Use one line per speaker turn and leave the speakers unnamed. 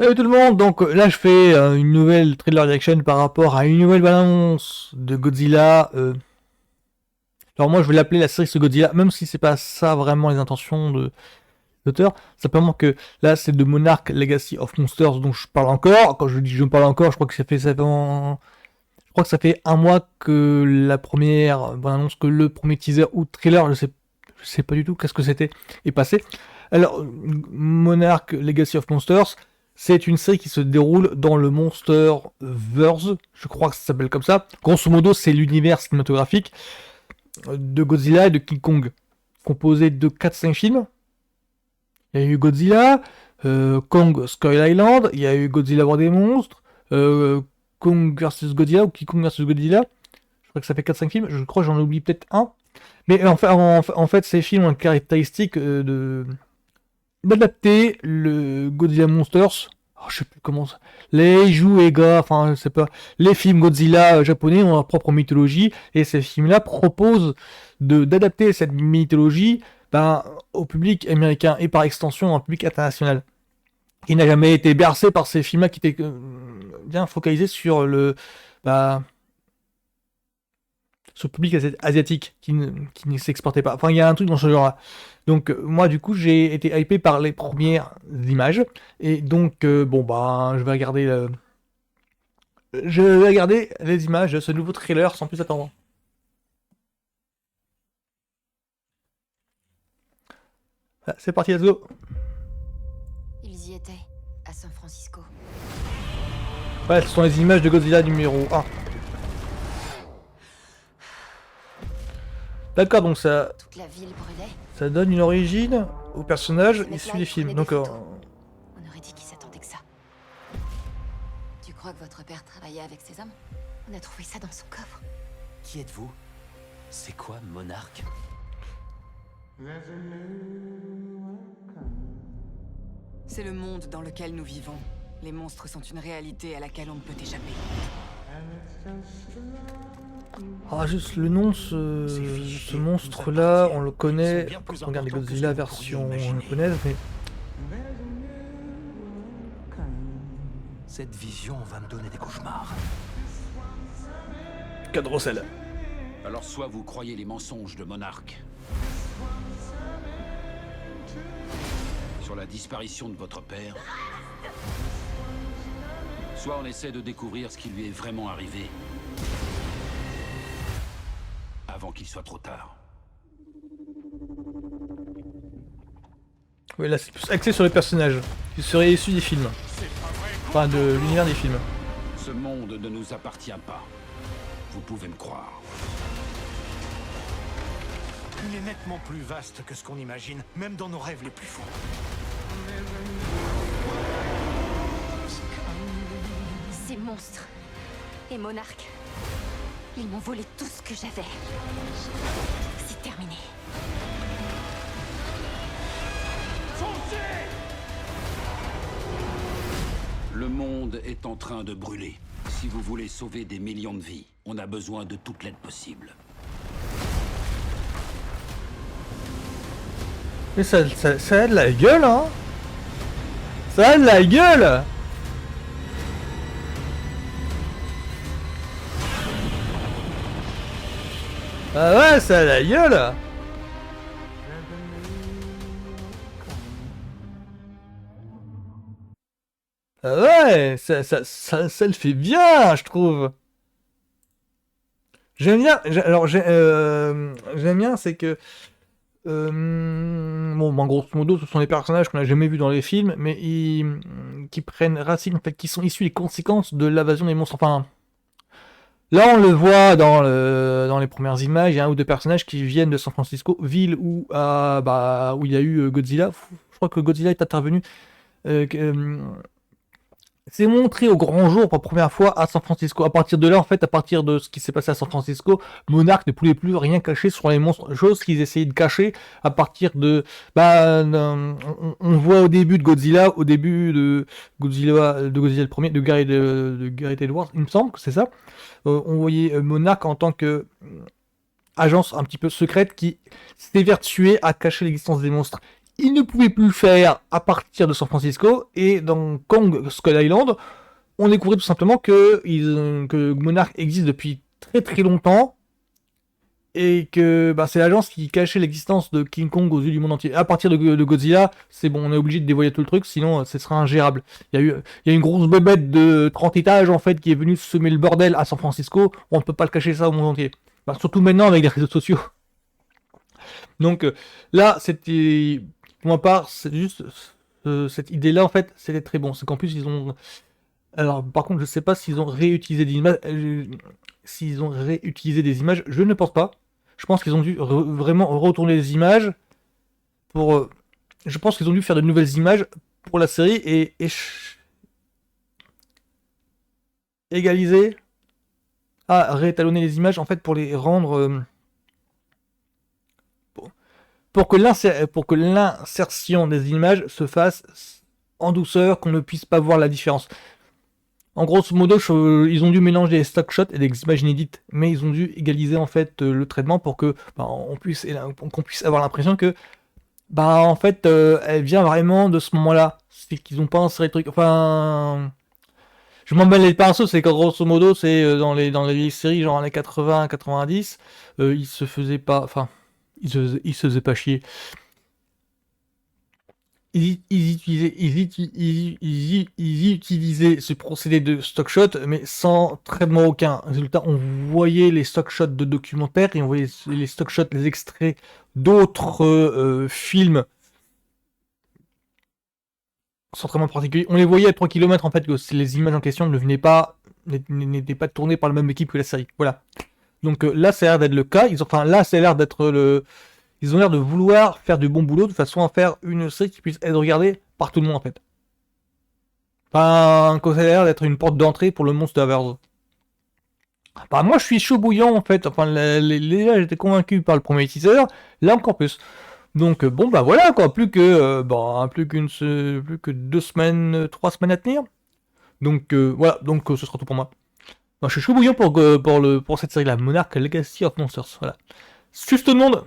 Salut tout le monde, donc là je fais une nouvelle trailer reaction par rapport à une nouvelle bande-annonce de Godzilla. Alors moi je vais l'appeler la série sur Godzilla, même si c'est pas ça vraiment les intentions de l'auteur. Simplement que là c'est de Monarch Legacy of Monsters dont je parle encore. Quand je dis je me parle encore, je crois que je crois que ça fait un mois que la première bande-annonce, que le premier teaser ou trailer, je sais pas du tout qu'est-ce que c'était, est passé. Alors Monarch Legacy of Monsters. C'est une série qui se déroule dans le Monsterverse, je crois que ça s'appelle comme ça. Grosso modo, c'est l'univers cinématographique de Godzilla et de King Kong, composé de 4-5 films. Il y a eu Godzilla, Kong Skull Island, il y a eu Godzilla War des Monstres, Kong vs Godzilla ou King Kong vs Godzilla. Je crois que ça fait 4-5 films, je crois que j'en oublie peut-être un. Mais en fait, ces films ont une caractéristique d'adapter le Godzilla Monsters. Oh, je sais plus comment ça. Les Ega, enfin, je sais pas. Les films Godzilla japonais ont leur propre mythologie, et ces films-là proposent d'adapter cette mythologie ben, au public américain et par extension au public international. Il n'a jamais été bercé par ces films-là qui étaient bien focalisés sur bah, sur le public asiatique qui ne s'exportait pas. Enfin, il y a un truc dans ce genre-là. Donc, moi, du coup, j'ai été hypé par les premières images. Et donc, bon, bah, je vais regarder les images de ce nouveau trailer sans plus attendre. Ah, c'est parti, let's go.
Ils y étaient, à San Francisco.
Ouais, ce sont les images de Godzilla numéro 1. D'accord, donc
Toute la ville brûlait.
ça donne une origine au personnage
Ce mec-là,
issu des
il
films.
prenait
Donc,
des photos. On aurait dit qu'il s'attendait que ça. Tu crois que votre père travaillait avec ces hommes? On a trouvé ça dans son coffre.
Qui êtes-vous? C'est quoi, Monarque?
C'est le monde dans lequel nous vivons. Les monstres sont une réalité à laquelle on ne peut échapper.
ah, juste le nom, ce monstre-là, on le connaît. Quand on regarde les Godzilla version japonaise, mais
Cette vision va me donner des cauchemars.
Cadrocel.
Alors soit vous croyez les mensonges de Monarch sur la disparition de votre père, soit on essaie de découvrir ce qui lui est vraiment arrivé avant qu'il soit trop tard.
Oui, là, c'est plus axé sur les personnages qui seraient issus des films. Enfin, de l'univers des films.
Ce monde ne nous appartient pas. Vous pouvez me croire.
Il est nettement plus vaste que ce qu'on imagine, même dans nos rêves les plus fous.
Ces monstres et Monarch, ils m'ont volé tout ce que j'avais. C'est terminé.
Le monde est en train de brûler. Si vous voulez sauver des millions de vies, on a besoin de toute l'aide possible.
Mais ça a de la gueule, hein. Ça a de la gueule. Ah ouais, ça a de la gueule. Ah ouais, ça le fait bien, je trouve. J'aime bien. J'aime bien, c'est que bon, en grosso modo, ce sont des personnages qu'on n'a jamais vus dans les films, mais qui prennent racine, en fait, qui sont issus des conséquences de l'invasion des monstres. Enfin, là, on le voit dans les premières images, il y a un ou deux personnages qui viennent de San Francisco, ville où, où il y a eu Godzilla. Je crois que Godzilla est intervenu. C'est montré au grand jour pour la première fois à San Francisco. À partir de là, en fait, à partir de ce qui s'est passé à San Francisco, Monarch ne pouvait plus rien cacher sur les monstres, chose qu'ils essayaient de cacher à partir de... on voit au début de Godzilla, de Godzilla le premier, de Gareth Edwards, il me semble que c'est ça. On voyait Monarch en tant que agence un petit peu secrète qui s'évertuait à cacher l'existence des monstres. ils ne pouvaient plus le faire à partir de San Francisco, et dans Kong Skull Island, on découvrait tout simplement que Monarch existe depuis très très longtemps, et que c'est l'agence qui cachait l'existence de King Kong aux yeux du monde entier. À partir de Godzilla, c'est bon, on est obligé de dévoiler tout le truc, sinon ce sera ingérable. Il y a une grosse bébête de 30 étages en fait qui est venue semer le bordel à San Francisco, on ne peut pas le cacher ça au monde entier. Surtout maintenant avec les réseaux sociaux. Donc là, c'était, pour ma part, c'est juste cette idée-là en fait, c'était très bon. C'est qu'en plus ils ont, alors par contre, je sais pas s'ils ont réutilisé des images, je ne pense pas. Je pense qu'ils ont dû vraiment retourner les images pour, je pense qu'ils ont dû faire de nouvelles images pour la série et égaliser, réétalonner les images en fait pour les rendre pour que l'insertion des images se fasse en douceur, qu'on ne puisse pas voir la différence. En grosso modo, ils ont dû mélanger des stock shots et des images inédites, mais ils ont dû égaliser en fait le traitement pour que qu'on puisse avoir l'impression que en fait elle vient vraiment de ce moment-là. C'est qu'ils ont pas inséré le truc. Enfin, je m'en mêle les pinceaux, c'est qu'en grosso modo, c'est dans les séries genre années 80, 90, ils se faisaient pas, enfin, ils se faisaient pas chier. Ils utilisaient ce procédé de stock shot, mais sans traitement aucun. Résultat, on voyait les stock shots de documentaires et on voyait les stock shots, les extraits d'autres films sans traitement particulier. On les voyait à 3 km en fait, que les images en question n'étaient pas tournées par la même équipe que la série. Voilà. Donc là, ça a l'air d'être le cas. Là, ça a l'air d'être le. Ils ont l'air de vouloir faire du bon boulot de façon à faire une série qui puisse être regardée par tout le monde en fait. Enfin, ça a l'air d'être une porte d'entrée pour le Monsterverse. Moi je suis chaud bouillant en fait. Enfin, là j'étais convaincu par le premier teaser, là encore plus. Donc voilà quoi, plus que 2 semaines, 3 semaines à tenir. Donc voilà, donc ce sera tout pour moi. Je suis chaud bouillant pour cette série là, Monarch Legacy of Monsters. Voilà. Suce tout le monde!